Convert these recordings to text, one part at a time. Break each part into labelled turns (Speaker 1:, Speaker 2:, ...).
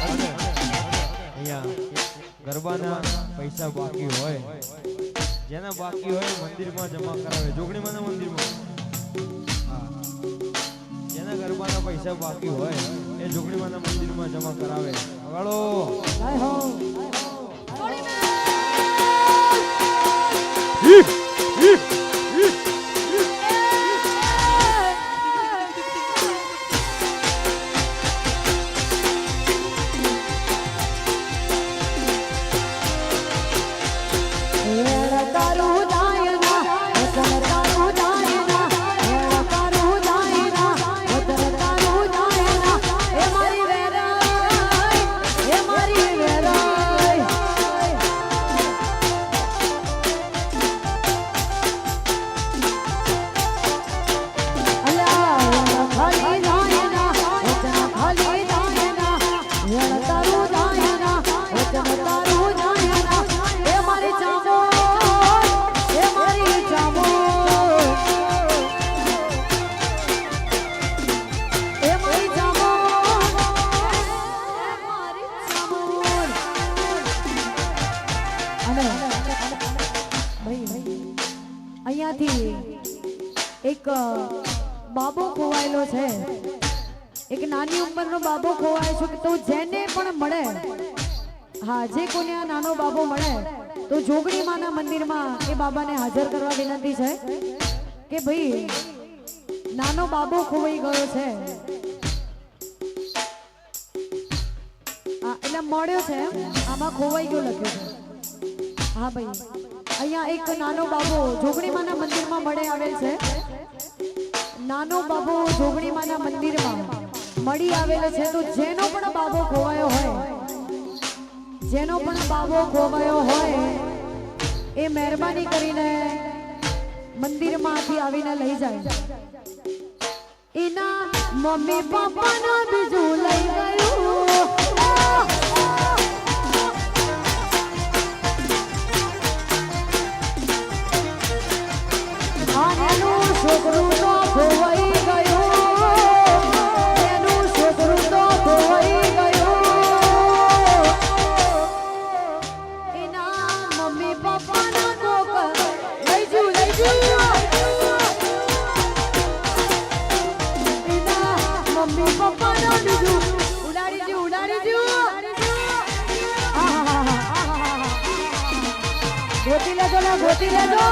Speaker 1: અહીંયા ગરબાના પૈસા બાકી હોય, જેના બાકી હોય મંદિરમાં જમા કરાવે, જોગણીમાંના મંદિરમાં. જેના ગરબાના પૈસા બાકી હોય એ જોગણીમાંના મંદિરમાં જમા કરાવે. વગાડો
Speaker 2: એક બાબો ખોવાયેલો છે, એક નાની ઉંમરનો બાબો ખોવાય છે. તો જેને પણ મળે, હા, જે કોને આ નાનો બાબો મળે તો જોગણી માના મંદિરમાં એ બાબાને હાજર કરવા વિનંતી છે કે ભાઈ નાનો બાબો ખોવાઈ ગયો છે. એટલે મળ્યો છે, આમાં ખોવાઈ ગયો લખ્યું છે. હા ભાઈ, અહીંયા એક નાનો બાબો જોગણીમાના મંદિરમાં મળે આવેલ છે. નાનો બાબો જોગણીમાના મંદિરમાં મળી આવેલો છે. તો જેનો પણ બાબો ખોવાયો હોય, જેનો પણ બાબો ખોવાયો હોય એ મહેરબાની કરીને મંદિરમાંથી આવીને લઈ જાય. એના મમ્મી પપ્પાના બીજું લઈ ગયું. છોકરું તો ખોવાઈ ગયું, એનું છોકરું તો ખોવાઈ ગયું. એના મમ્મી પપ્પાના કોક લઈ જુ. એના મમ્મી પપ્પાના બીજું ઉડાડી જુ. ગોતી લેજો ને, ગોતી લેજો.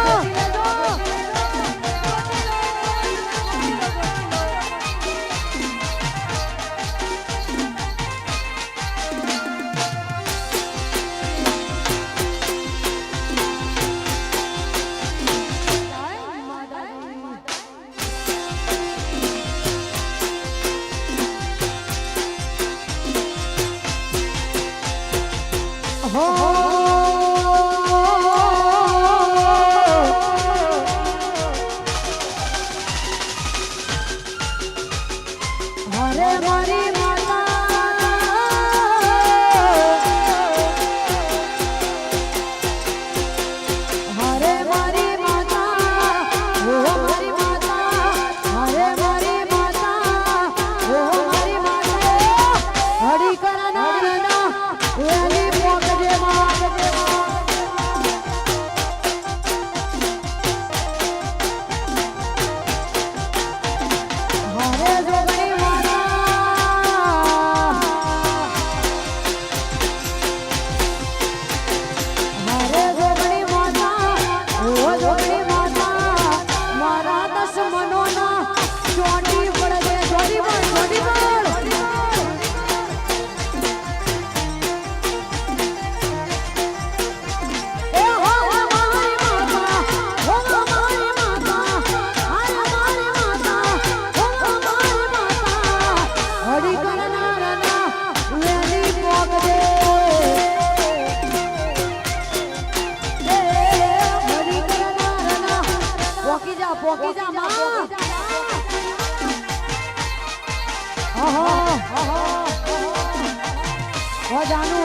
Speaker 2: जानू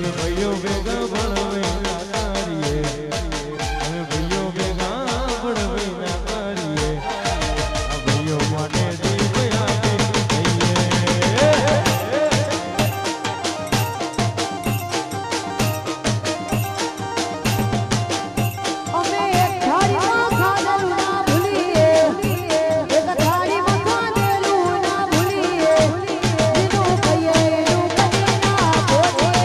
Speaker 1: અમે ભાઈઓ ભેગા ભણવે ના કરીએ અમે ભાઈઓ ભેગા ભણવે ના કરીએ આ ભાઈઓ માટે જીવ આપી દઈએ
Speaker 2: અમે એક થાળીમાં ખાધેલું ના ભૂલીએ એક થાળીમાં ખાધેલું ના ભૂલીએ જેનું કહીએ એનું કદી ના બોલીએ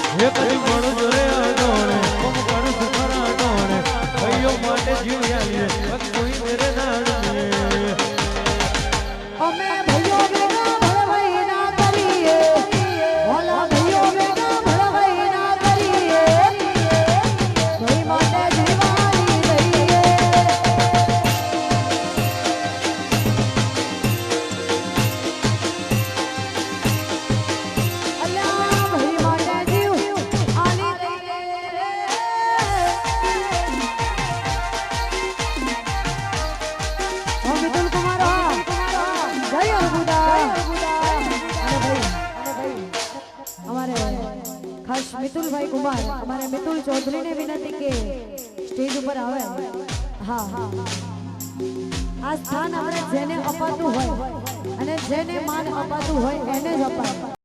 Speaker 1: હે કદી મણું જોરે આડોણે કોમ કરું સુખરા આડોણે ભાઈઓ માટે જીવ આલીએ કોઈ મેરે નાણીએ
Speaker 2: અમે ભાઈઓ ભેગા ભળવાઈ ના કરીએ ઓલા ભાઈઓ ભેગા ભળવાઈ ના કરીએ ભાઈ માટે જીવાની દઈએ અલ્યા ભાઈ માટે જીવ આલી દઈએ મિતુલ કુમાર જય અર્બુદા અને ભાઈ અમારે ખાસ મિતુલભાઈ કુમાર અમારે મિતુલ ચૌધરીને વિનંતી કે સ્ટેજ ઉપર આવે હા આ સ્થાન આપણે જેને અપાતું હોય અને જેને માન અપાતું હોય એને જ અપાય